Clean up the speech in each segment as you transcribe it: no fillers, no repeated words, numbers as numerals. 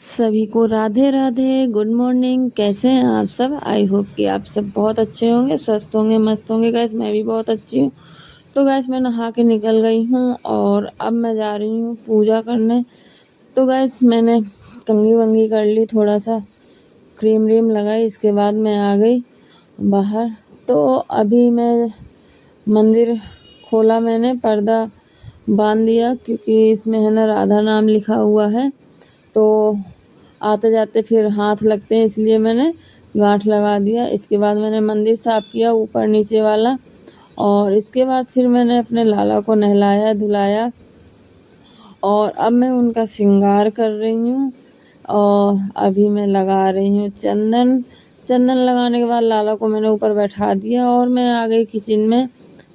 सभी को Radhe Radhe. Good morning. कैसे हैं आप सब? आई होप कि आप सब बहुत अच्छे होंगे, स्वस्थ होंगे, मस्त होंगे। गैस मैं भी बहुत अच्छी हूँ। तो गैस मैं नहा के निकल गई हूँ और अब मैं जा रही हूँ पूजा करने। तो गैस मैंने कंघी वंगी कर ली, थोड़ा सा क्रीम व्रीम लगाई, इसके बाद मैं आ गई बाहर। तो अभी मैं मंदिर खोला, मैंने पर्दा बांध दिया क्योंकि इसमें है ना राधा नाम लिखा हुआ है, तो आते जाते फिर हाथ लगते हैं, इसलिए मैंने गांठ लगा दिया। इसके बाद मैंने मंदिर साफ किया ऊपर नीचे वाला, और इसके बाद फिर मैंने अपने लाला को नहलाया धुलाया और अब मैं उनका श्रृंगार कर रही हूँ। और अभी मैं लगा रही हूँ चंदन। चंदन लगाने के बाद लाला को मैंने ऊपर बैठा दिया और मैं आ गई किचन में।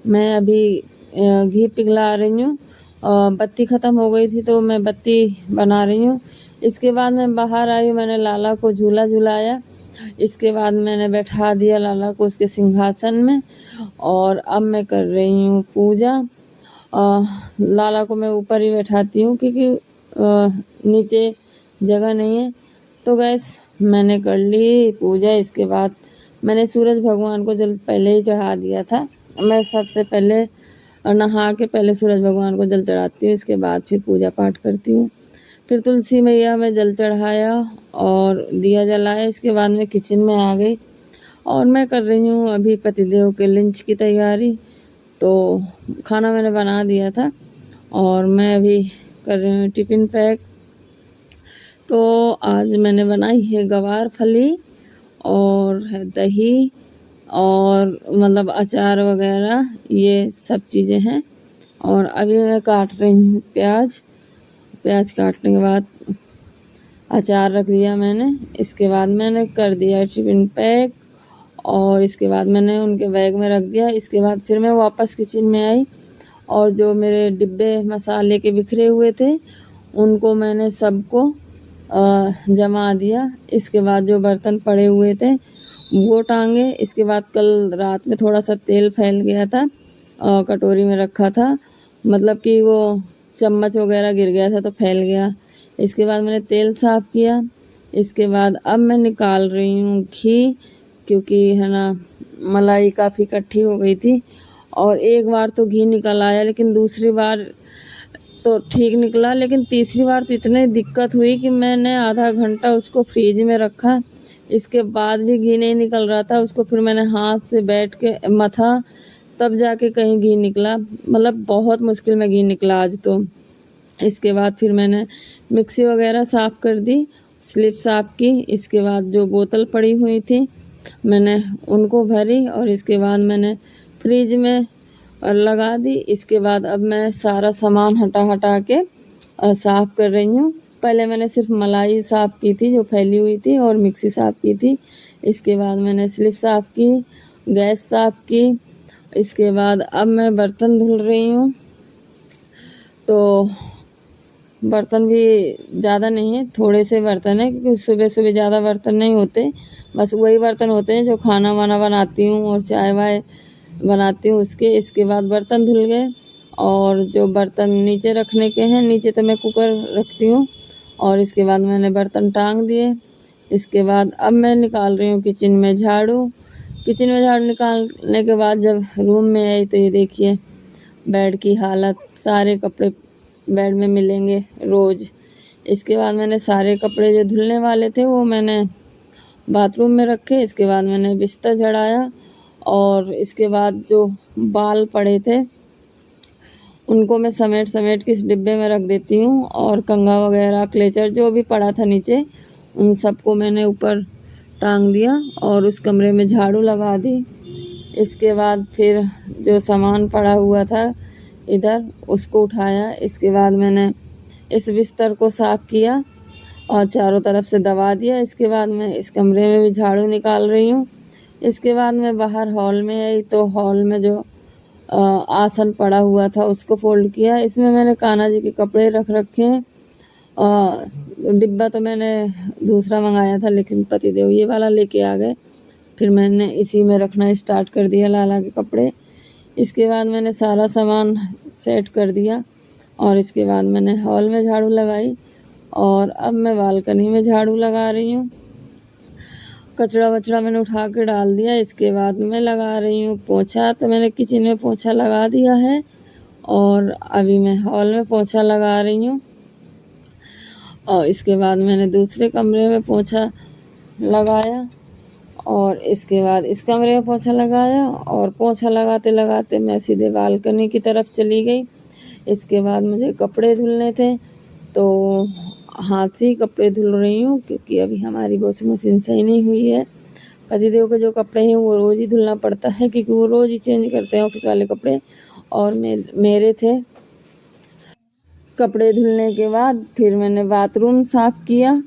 मैं अभी घी पिघला रही हूँ। बत्ती ख़त्म हो गई थी तो मैं बत्ती बना रही हूँ। इसके बाद मैं बाहर आई, मैंने लाला को झूला झुलाया। इसके बाद मैंने बैठा दिया लाला को उसके सिंहासन में और अब मैं कर रही हूँ पूजा। लाला को मैं ऊपर ही बैठाती हूँ क्योंकि नीचे जगह नहीं है। तो गैस मैंने कर ली पूजा। इसके बाद मैंने सूरज भगवान को जल पहले ही चढ़ा दिया था। मैं सबसे पहले नहा के पहले सूरज भगवान को जल चढ़ाती हूँ, इसके बाद फिर पूजा पाठ करती हूँ। फिर तुलसी मैया में जल चढ़ाया और दिया जलाया। इसके बाद मैं किचन में आ गई और मैं कर रही हूँ अभी पतिदेव के लंच की तैयारी। तो खाना मैंने बना दिया था और मैं अभी कर रही हूँ टिफ़िन पैक। तो आज मैंने बनाई है गवार फली और है दही और मतलब अचार वगैरह, ये सब चीज़ें हैं। और अभी मैं काट रही हूँ प्याज। प्याज काटने के बाद अचार रख दिया मैंने। इसके बाद मैंने कर दिया टिफ़िन पैक और इसके बाद मैंने उनके बैग में रख दिया। इसके बाद फिर मैं वापस किचन में आई और जो मेरे डिब्बे मसाले के बिखरे हुए थे उनको मैंने सबको जमा दिया। इसके बाद जो बर्तन पड़े हुए थे वो टांगे। इसके बाद कल रात में थोड़ा सा तेल फैल गया था, कटोरी में रखा था, मतलब कि वो चम्मच वगैरह गिर गया था तो फैल गया। इसके बाद मैंने तेल साफ़ किया। इसके बाद अब मैं निकाल रही हूँ घी, क्योंकि है ना मलाई काफ़ी इकट्ठी हो गई थी। और एक बार तो घी निकल आया, लेकिन दूसरी बार तो ठीक निकला, लेकिन तीसरी बार तो इतनी दिक्कत हुई कि मैंने आधा घंटा उसको फ्रीज में रखा। इसके बाद भी घी नहीं निकल रहा था। उसको फिर मैंने हाथ से बैठ के मथा, तब जाके कहीं घी निकला। मतलब बहुत मुश्किल में घी निकला आज तो। इसके बाद फिर मैंने मिक्सी वगैरह साफ़ कर दी, स्लिप साफ़ की। इसके बाद जो बोतल पड़ी हुई थी मैंने उनको भरी और इसके बाद मैंने फ्रिज में लगा दी। इसके बाद अब मैं सारा सामान हटा हटा के साफ़ कर रही हूँ। पहले मैंने सिर्फ मलाई साफ़ की थी जो फैली हुई थी और मिक्सी साफ़ की थी। इसके बाद मैंने स्लिप साफ़ की, गैस साफ़ की। इसके बाद अब मैं बर्तन धुल रही हूँ। तो बर्तन भी ज़्यादा नहीं है, थोड़े से बर्तन है क्योंकि सुबह सुबह ज़्यादा बर्तन नहीं होते। बस वही बर्तन होते हैं जो खाना वाना बनाती हूँ और चाय वाय बनाती हूँ उसके। इसके बाद बर्तन धुल गए और जो बर्तन नीचे रखने के हैं, नीचे तो मैं कुकर रखती हूँ, और इसके बाद मैंने बर्तन टांग दिए। इसके बाद अब मैं निकाल रही हूँ किचन में झाड़ू। किचन में झाड़ू निकालने के बाद जब रूम में आई तो ये देखिए बेड की हालत। सारे कपड़े बेड में मिलेंगे रोज़। इसके बाद मैंने सारे कपड़े जो धुलने वाले थे वो मैंने बाथरूम में रखे। इसके बाद मैंने बिस्तर झड़ाया और इसके बाद जो बाल पड़े थे उनको मैं समेट समेट के इस डिब्बे में रख देती हूँ, और कंघा वगैरह क्लेचर जो भी पड़ा था नीचे उन सबको मैंने ऊपर टांग दिया और उस कमरे में झाड़ू लगा दी। इसके बाद फिर जो सामान पड़ा हुआ था इधर उसको उठाया। इसके बाद मैंने इस बिस्तर को साफ़ किया और चारों तरफ से दबा दिया। इसके बाद मैं इस कमरे में भी झाड़ू निकाल रही हूँ। इसके बाद मैं बाहर हॉल में आई तो हॉल में जो आसन पड़ा हुआ था उसको फोल्ड किया। इसमें मैंने कान्हा जी के कपड़े रख रखे हैं। डिब्बा तो मैंने दूसरा मंगाया था लेकिन पतिदेव ये वाला लेके आ गए, फिर मैंने इसी में रखना स्टार्ट कर दिया लाला के कपड़े। इसके बाद मैंने सारा सामान सेट कर दिया और इसके बाद मैंने हॉल में झाड़ू लगाई और अब मैं बालकनी में झाड़ू लगा रही हूँ। कचरा वचड़ा मैंने उठा के डाल दिया। इसके बाद मैं लगा रही हूँ पोछा। तो मैंने किचन में पोछा लगा दिया है और अभी मैं हॉल में पोछा लगा रही हूँ। और इसके बाद मैंने दूसरे कमरे में पोछा लगाया और इसके बाद इस कमरे में पोछा लगाया और पोछा लगाते लगाते मैं सीधे बालकनी की तरफ चली गई। इसके बाद मुझे कपड़े धुलने थे तो हाथ से ही कपड़े धुल रही हूँ, क्योंकि अभी हमारी वॉशिंग मशीन सही नहीं हुई है। पतिदेव के जो कपड़े हैं वो रोज़ ही धुलना पड़ता है, क्योंकि वो रोज़ ही चेंज करते हैं ऑफिस वाले कपड़े। और मेरे थे। कपड़े धुलने के बाद फिर मैंने बाथरूम साफ़ किया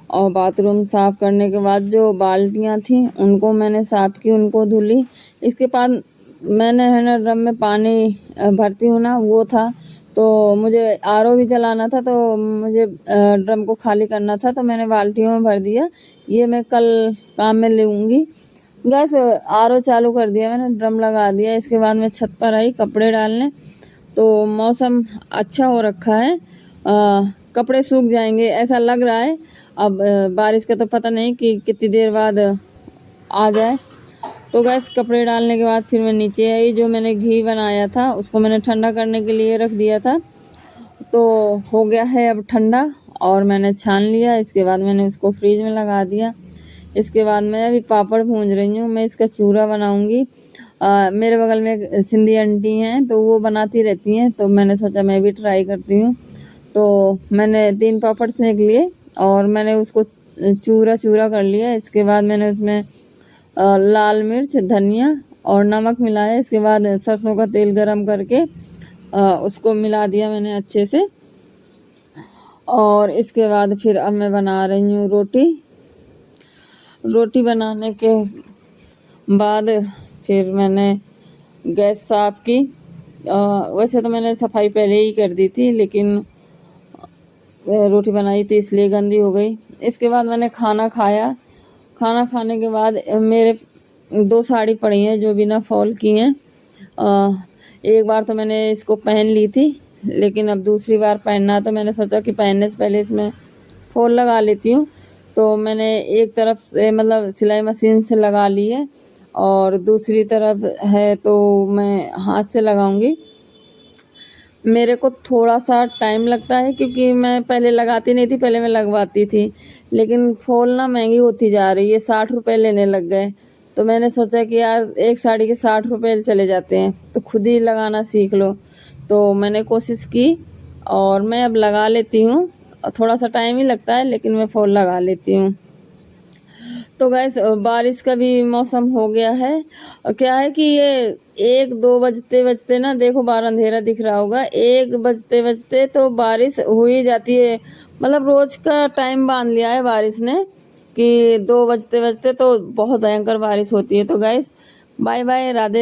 और बाथरूम साफ़ करने के बाद जो बाल्टियाँ थी उनको मैंने साफ़ की, उनको धुली। इसके बाद मैंने है ना ड्रम में पानी भरती हूँ ना, वो था तो मुझे आरओ भी चलाना था, तो मुझे ड्रम को खाली करना था, तो मैंने बाल्टियों में भर दिया। ये मैं कल काम में लूँगी। गैस आरओ चालू कर दिया मैंने, ड्रम लगा दिया। इसके बाद मैं छत पर आई कपड़े डालने। तो मौसम अच्छा हो रखा है, कपड़े सूख जाएंगे ऐसा लग रहा है। अब बारिश का तो पता नहीं कि कितनी देर बाद आ जाए। तो गैस कपड़े डालने के बाद फिर मैं नीचे आई। जो मैंने घी बनाया था उसको मैंने ठंडा करने के लिए रख दिया था, तो हो गया है अब ठंडा और मैंने छान लिया। इसके बाद मैंने उसको फ्रीज में लगा दिया। इसके बाद मैं अभी पापड़ भूंज रही हूँ, मैं इसका चूरा बनाऊँगी। मेरे बगल में एक सिंधी आंटी हैं तो वो बनाती रहती हैं, तो मैंने सोचा मैं भी ट्राई करती हूँ। तो मैंने 3 पापड़ सेंक लिए और मैंने उसको चूरा चूरा कर लिया। इसके बाद मैंने उसमें लाल मिर्च, धनिया और नमक मिलाया। इसके बाद सरसों का तेल गरम करके उसको मिला दिया मैंने अच्छे से। और इसके बाद फिर अब मैं बना रही हूँ रोटी। रोटी बनाने के बाद फिर मैंने गैस साफ़ की। वैसे तो मैंने सफाई पहले ही कर दी थी, लेकिन रोटी बनाई थी इसलिए गंदी हो गई। इसके बाद मैंने खाना खाया। खाना खाने के बाद मेरे 2 साड़ी पड़ी हैं जो बिना फॉल की हैं। एक बार तो मैंने इसको पहन ली थी, लेकिन अब दूसरी बार पहनना, तो मैंने सोचा कि पहनने से पहले इसमें फॉल लगा लेती हूँ। तो मैंने एक तरफ से मतलब सिलाई मशीन से लगा ली है और दूसरी तरफ है तो मैं हाथ से लगाऊंगी। मेरे को थोड़ा सा टाइम लगता है, क्योंकि मैं पहले लगाती नहीं थी, पहले मैं लगवाती थी, लेकिन फॉल ना महंगी होती जा रही है, 60 रुपये लेने लग गए। तो मैंने सोचा कि यार एक साड़ी के 60 रुपये चले जाते हैं, तो खुद ही लगाना सीख लो। तो मैंने कोशिश की और मैं अब लगा लेती हूँ। थोड़ा सा टाइम ही लगता है, लेकिन मैं फॉल लगा लेती हूँ। तो गैस बारिश का भी मौसम हो गया है। क्या है कि ये 1-2 बजते बजते ना, देखो बाहर अंधेरा दिख रहा होगा, 1 बजते बजते तो बारिश हो ही जाती है। मतलब रोज का टाइम बांध लिया है बारिश ने कि 2 बजते बजते तो बहुत भयंकर बारिश होती है। तो गैस बाय बाय, राधे।